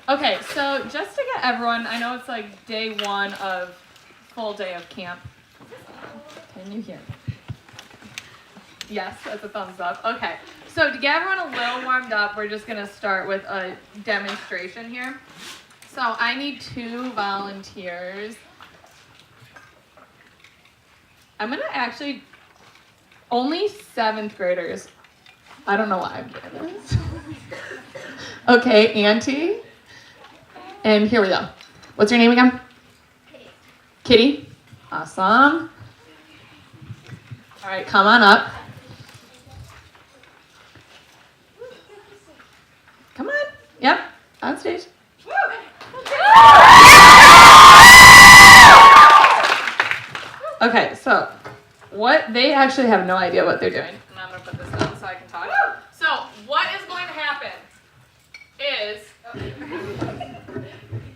Okay, so just to get everyone, I know it's like day one of full day of camp. Can you hear me? Yes, that's a thumbs up. Okay, so to get everyone a little warmed up, we're just gonna start with a demonstration here. So I need 2 volunteers. I'm gonna actually, only 7th graders. I don't know why I'm doing this. Okay, Auntie. And here we go. What's your name again? Kitty. Kitty? Awesome. All right, come on up. Come on. Yep, on stage. Okay, so what they actually have no idea what they're doing. And I'm gonna put this down so I can talk. So what is going to happen is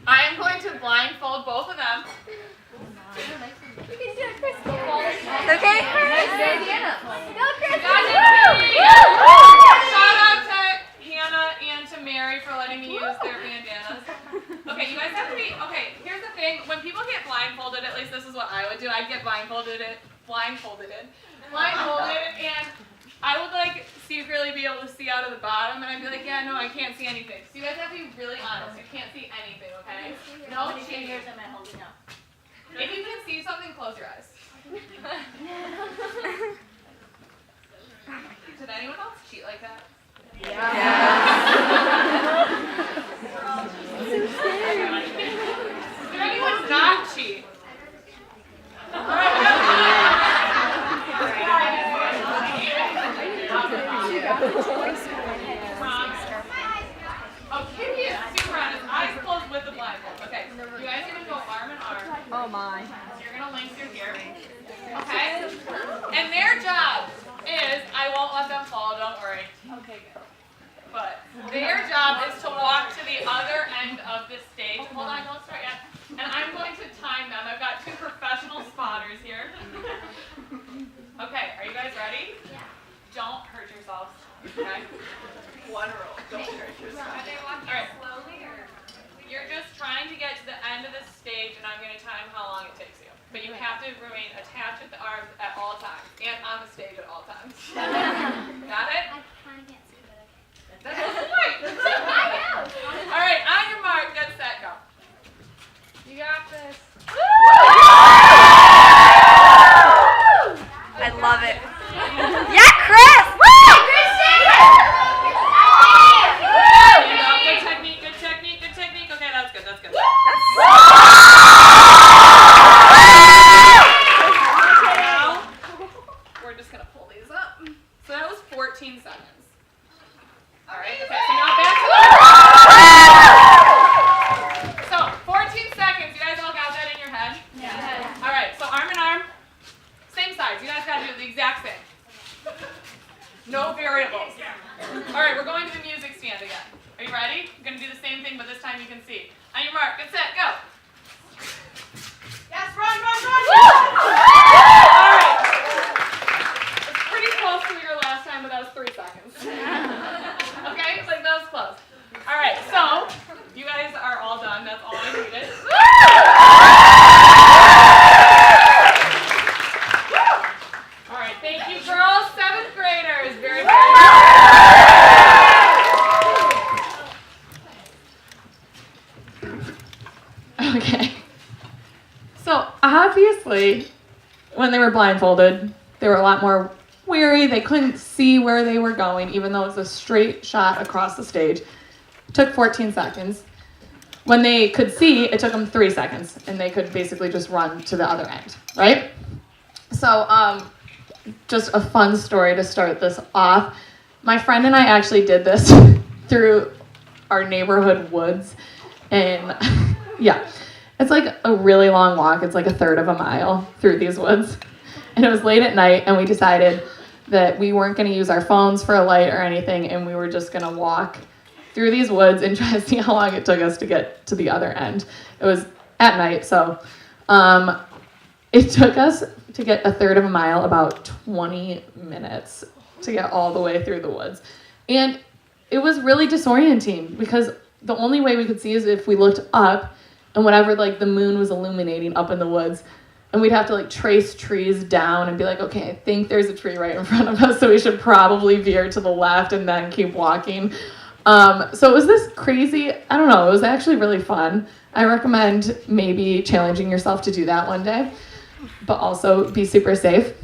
I am going to blindfold both of them. Okay? Shout out to Hannah and to Mary for letting me use their bandanas. Okay, you guys have to be, okay, here's the thing. When people get blindfolded, at least this is what I would do. I'd get blindfolded, and I would like secretly be able to see out of the bottom, and I'd be like, yeah, no, I can't see anything. So you guys have to be really honest. You can't see anything, okay? No cheating. Am I holding up? If you can see something, close your eyes. Did anyone else cheat like that? Did anyone not cheat? Oh, Kitty is super on his eyes closed with the blindfold. Okay, you guys are going to go arm in arm. Oh my. So you're going to link through here. Okay? And their job is, I won't let them fall, don't worry. Okay, good. But their job is to walk to the other end of the stage. Hold on, don't start yet. And I'm going to time them. I've got 2 professional spotters here. Okay, are you guys ready? Yeah. Don't hurt yourselves. Okay? One rule. Don't hurt yourselves. Are they walking slowly or? You're just trying to get to the end of the stage, and I'm going to time how long it takes you. But you have to remain attached with the arms at all times, and on the stage at all times. Got it? I kind of can't see, but okay. That's the point. I know. All right, on your mark, get set, go. You got this. I love it. Yeah, Chris! Woo! There you go. Good technique, good technique, good technique. Okay, that's good, that's good. Now, we're just going to pull these up. So that was 14 seconds. All right, okay, so now back to So, 14 seconds. You guys all got that in your head? Yeah. All right, so arm in arm. Same size. You guys got to do the exact same. No variables. All right, we're going to the music stand again. Are you ready? We're going to do the same thing, but this time you can see. On your mark, get set, go. Yes, run, run, run! All right. It's pretty close to your last time, but that was 3 seconds. Okay, it's like that was close. All right, so you guys are all done. That's all I needed. All right, thank you, girls. 7th graders. Very, very good. Okay. So obviously, when they were blindfolded, they were a lot more weary. They couldn't see where they were going, even though it was a straight shot across the stage. It took 14 seconds. When they could see, it took them 3 seconds, and they could basically just run to the other end, right? So, just a fun story to start this off. My friend and I actually did this through our neighborhood woods, and yeah, it's like a really long walk. It's like a third of a mile through these woods, and it was late at night, and we decided that we weren't going to use our phones for a light or anything, and we were just going to walk through these woods and try to see how long it took us to get to the other end. It was at night, so it took us to get a third of a mile about 20 minutes to get all the way through the woods. And it was really disorienting because the only way we could see is if we looked up and whatever like the moon was illuminating up in the woods. And we'd have to like trace trees down and be like, okay, I think there's a tree right in front of us, so we should probably veer to the left and then keep walking. So it was this crazy, I don't know, it was actually really fun. I recommend maybe challenging yourself to do that one day, but also be super safe.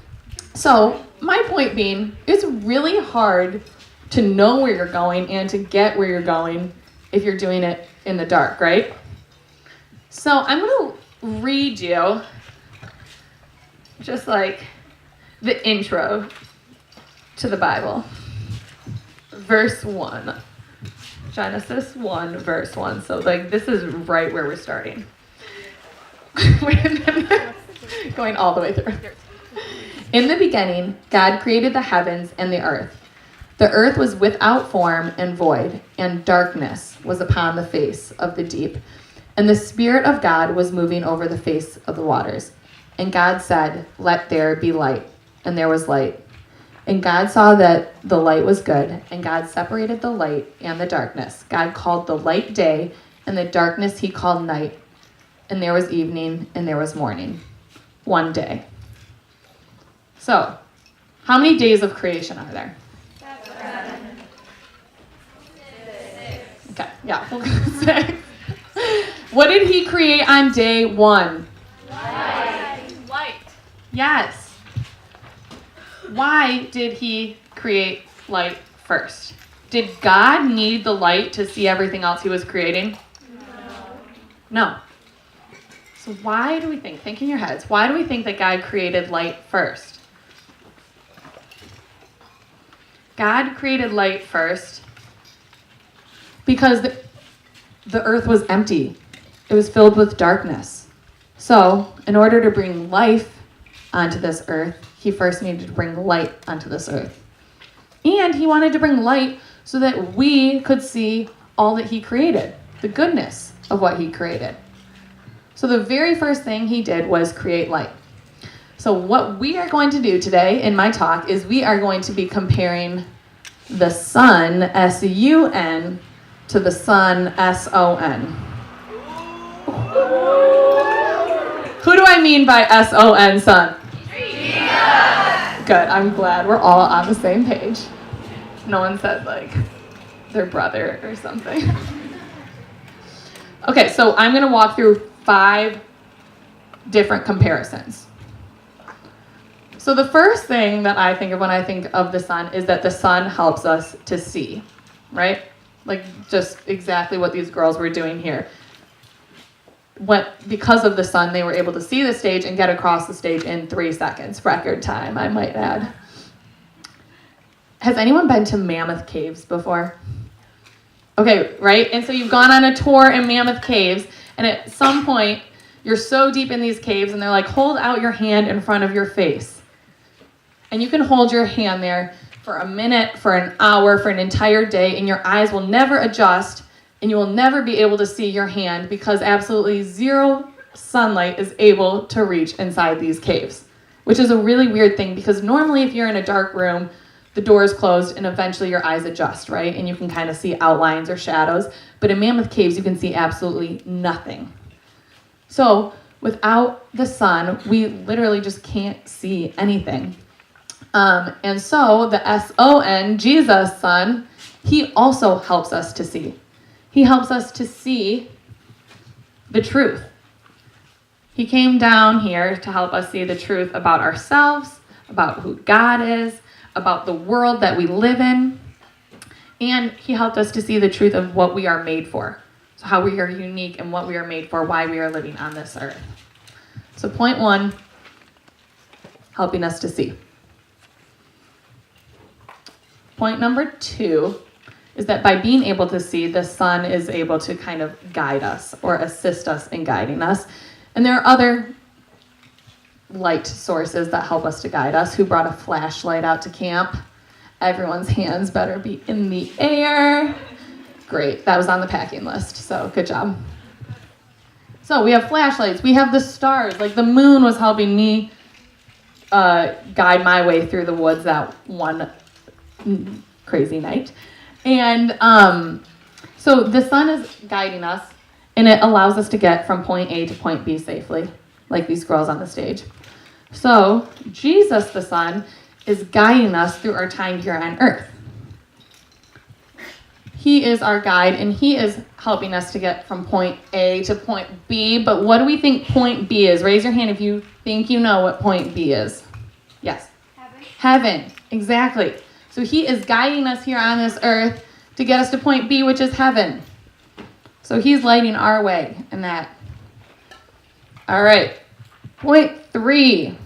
So my point being, it's really hard to know where you're going and to get where you're going if you're doing it in the dark, right? So I'm going to read you just like the intro to the Bible. Verse 1. Genesis 1, verse 1. So like this is right where we're starting. Going all the way through. In the beginning, God created the heavens and the earth. The earth was without form and void, and darkness was upon the face of the deep. And the Spirit of God was moving over the face of the waters. And God said, "Let there be light." And there was light. And God saw that the light was good, and God separated the light and the darkness. God called the light day, and the darkness he called night. And there was evening, and there was morning. One day. So, how many days of creation are there? 7. Okay, yeah, we'll go 6. What did he create on day 1? Light. Yes. Why did he create light first? Did God need the light to see everything else he was creating? No. So why do we think in your heads, why do we think that God created light first? God created light first because the earth was empty. It was filled with darkness. So, in order to bring life onto this earth, he first needed to bring light onto this earth. And he wanted to bring light so that we could see all that he created, the goodness of what he created. So the very first thing he did was create light. So what we are going to do today in my talk is we are going to be comparing the sun, S-U-N, to the sun, S-O-N. Who do I mean by S-O-N, sun? Good, I'm glad we're all on the same page. No one said, like, their brother or something. Okay, so I'm going to walk through 5 different comparisons. So the first thing that I think of when I think of the sun is that the sun helps us to see, right? Like, just exactly what these girls were doing here. Because of the sun, they were able to see the stage and get across the stage in 3 seconds. Record time, I might add. Has anyone been to Mammoth Caves before? Okay, right? And so you've gone on a tour in Mammoth Caves, and at some point, you're so deep in these caves, and they're like, hold out your hand in front of your face. And you can hold your hand there for a minute, for an hour, for an entire day, and your eyes will never adjust, and you will never be able to see your hand because absolutely zero sunlight is able to reach inside these caves, which is a really weird thing because normally if you're in a dark room, the door is closed and eventually your eyes adjust, right? And you can kind of see outlines or shadows. But in Mammoth Caves, you can see absolutely nothing. So without the sun, we literally just can't see anything. And so the S-O-N, Jesus, Son, he also helps us to see. He helps us to see the truth. He came down here to help us see the truth about ourselves, about who God is, about the world that we live in. And he helped us to see the truth of what we are made for. So how we are unique and what we are made for, why we are living on this earth. So point 1, helping us to see. Point number 2 is that by being able to see, the sun is able to kind of guide us or assist us in guiding us. And there are other light sources that help us to guide us. Who brought a flashlight out to camp? Everyone's hands better be in the air. Great, that was on the packing list, so good job. So we have flashlights, we have the stars, like the moon was helping me guide my way through the woods that one crazy night. And so So the sun is guiding us, and it allows us to get from point A to point B safely, like these girls on the stage. So Jesus, the Son, is guiding us through our time here on earth. He is our guide, and he is helping us to get from point A to point B. But what do we think point B is? Raise your hand if you think you know what point B is. Yes? Heaven. Exactly. So he is guiding us here on this earth to get us to point B, which is heaven. So he's lighting our way in that. All right. Point 3.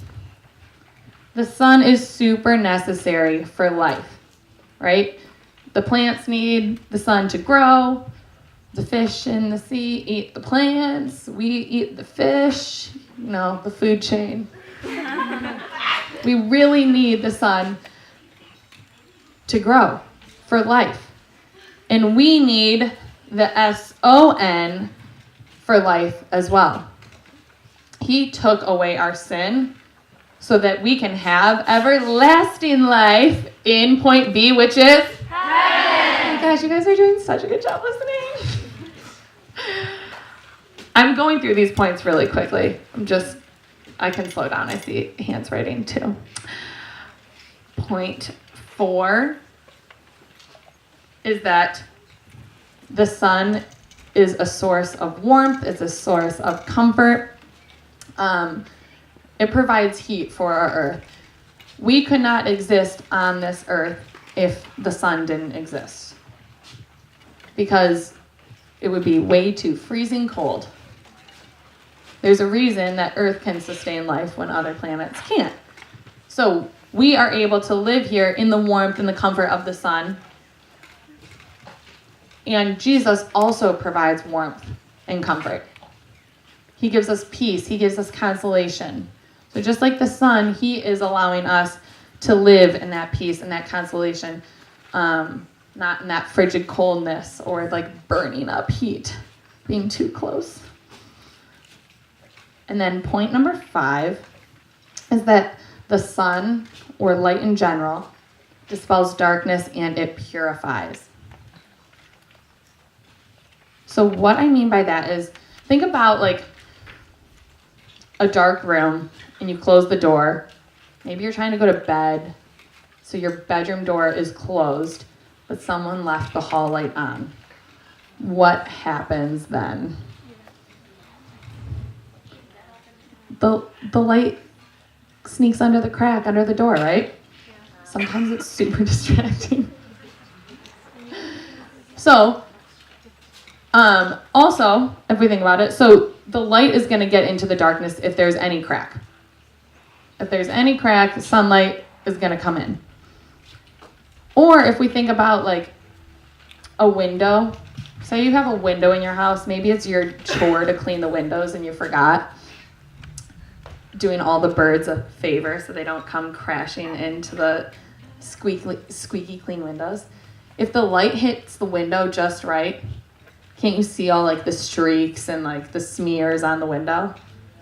The sun is super necessary for life, right? The plants need the sun to grow. The fish in the sea eat the plants. We eat the fish, the food chain. We really need the sun to grow for life. And we need the S-O-N for life as well. He took away our sin so that we can have everlasting life in point B, which is heaven. Oh my gosh, you guys are doing such a good job listening. I'm going through these points really quickly. I can slow down. I see hands writing too. Point 4 is that the sun is a source of warmth. It's a source of comfort. It provides heat for our earth. We could not exist on this earth if the sun didn't exist, because it would be way too freezing cold. There's a reason that Earth can sustain life when other planets can't. So we are able to live here in the warmth and the comfort of the sun. And Jesus also provides warmth and comfort. He gives us peace. He gives us consolation. So just like the sun, he is allowing us to live in that peace and that consolation, not in that frigid coldness or like burning up heat, being too close. And then point number 5 is that the sun, or light in general, dispels darkness and it purifies. So what I mean by that is, think about like a dark room and you close the door. Maybe you're trying to go to bed, so your bedroom door is closed, but someone left the hall light on. What happens then? The light sneaks under the crack under the door, right? Sometimes it's super distracting. So, also, if we think about it, so the light is going to get into the darkness if there's any crack. If there's any crack, the sunlight is going to come in. Or if we think about like a window, say you have a window in your house, maybe it's your chore to clean the windows and you forgot, doing all the birds a favor so they don't come crashing into the squeaky clean windows. If the light hits the window just right, can't you see all like the streaks and like the smears on the window,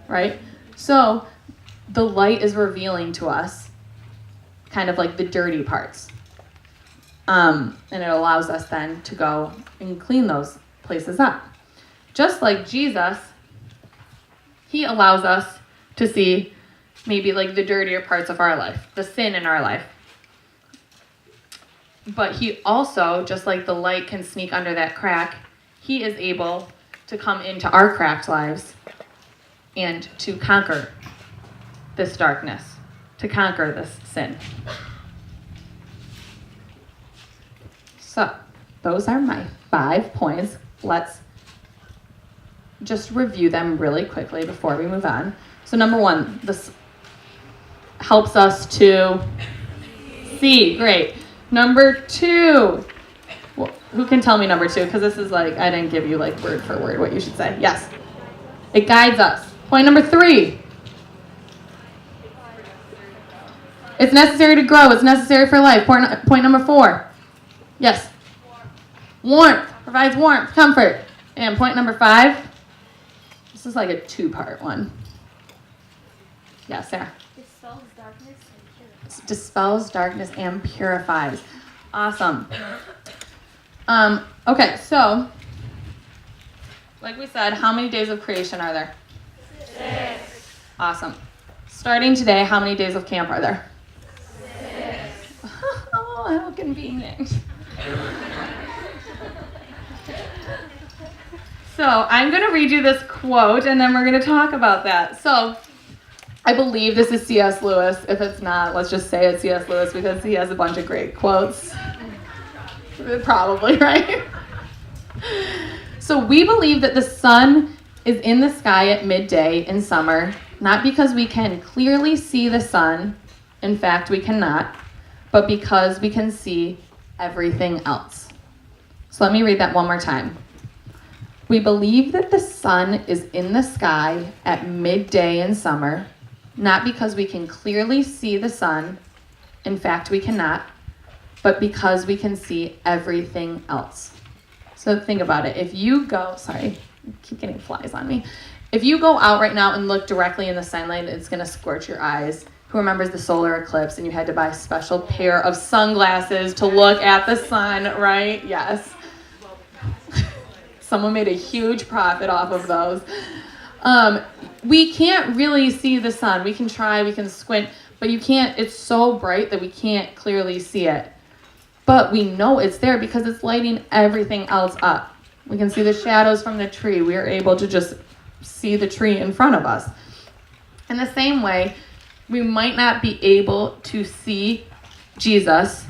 right? So the light is revealing to us kind of like the dirty parts. And it allows us then to go and clean those places up. Just like Jesus, he allows us to see maybe like the dirtier parts of our life, the sin in our life. But he also, just like the light can sneak under that crack, he is able to come into our cracked lives and to conquer this darkness, to conquer this sin. So, those are my 5 points. Let's just review them really quickly before we move on. So number 1, this helps us to see. Great. Number 2. Well, who can tell me number 2? Because this is like, I didn't give you like word for word what you should say. Yes. It guides us. Point number 3. It's necessary to grow. It's necessary for life. Point number 4. Yes. Warmth. Provides warmth, comfort. And point number 5. This is like a 2-part one. Yeah, Sarah. Dispels darkness and purifies. Dispels darkness and purifies. Awesome. Okay, so, like we said, how many days of creation are there? 6. Awesome. Starting today, how many days of camp are there? 6. Oh, how convenient. So I'm going to read you this quote, and then we're going to talk about that. So I believe this is C.S. Lewis. If it's not, let's just say it's C.S. Lewis because he has a bunch of great quotes. Probably, right? So we believe that the sun is in the sky at midday in summer, not because we can clearly see the sun, in fact we cannot, but because we can see everything else. So let me read that one more time. We believe that the sun is in the sky at midday in summer, not because we can clearly see the sun, in fact we cannot, but because we can see everything else. So think about it. If you go, sorry, I keep getting flies on me. If you go out right now and look directly in the sunlight, it's going to scorch your eyes. Who remembers the solar eclipse and you had to buy a special pair of sunglasses to look at the sun, right? Yes. Someone made a huge profit off of those. We can't really see the sun. We can try, we can squint, but you can't, it's so bright that we can't clearly see it. But we know it's there because it's lighting everything else up. We can see the shadows from the tree. We are able to just see the tree in front of us. In the same way, we might not be able to see Jesus,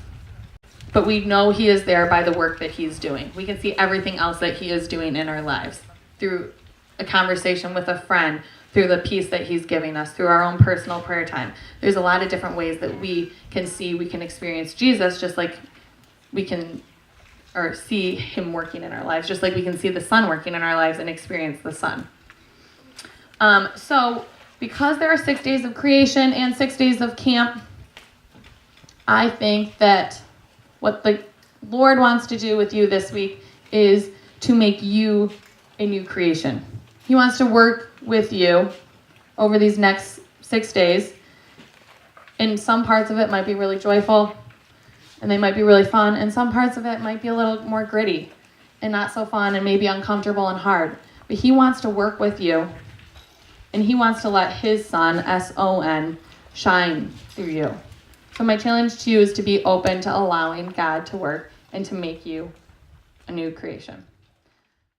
but we know he is there by the work that he's doing. We can see everything else that he is doing in our lives through a conversation with a friend, through the peace that he's giving us, through our own personal prayer time. There's a lot of different ways that we can experience Jesus, just like we can, or see him working in our lives, just like we can see the sun working in our lives and experience the sun. So because there are 6 days of creation and 6 days of camp, I think that what the Lord wants to do with you this week is to make you a new creation. He wants to work with you over these next 6 days. And some parts of it might be really joyful, and they might be really fun, and some parts of it might be a little more gritty and not so fun and maybe uncomfortable and hard. But he wants to work with you, and he wants to let his sun, S-O-N, shine through you. So my challenge to you is to be open to allowing God to work and to make you a new creation.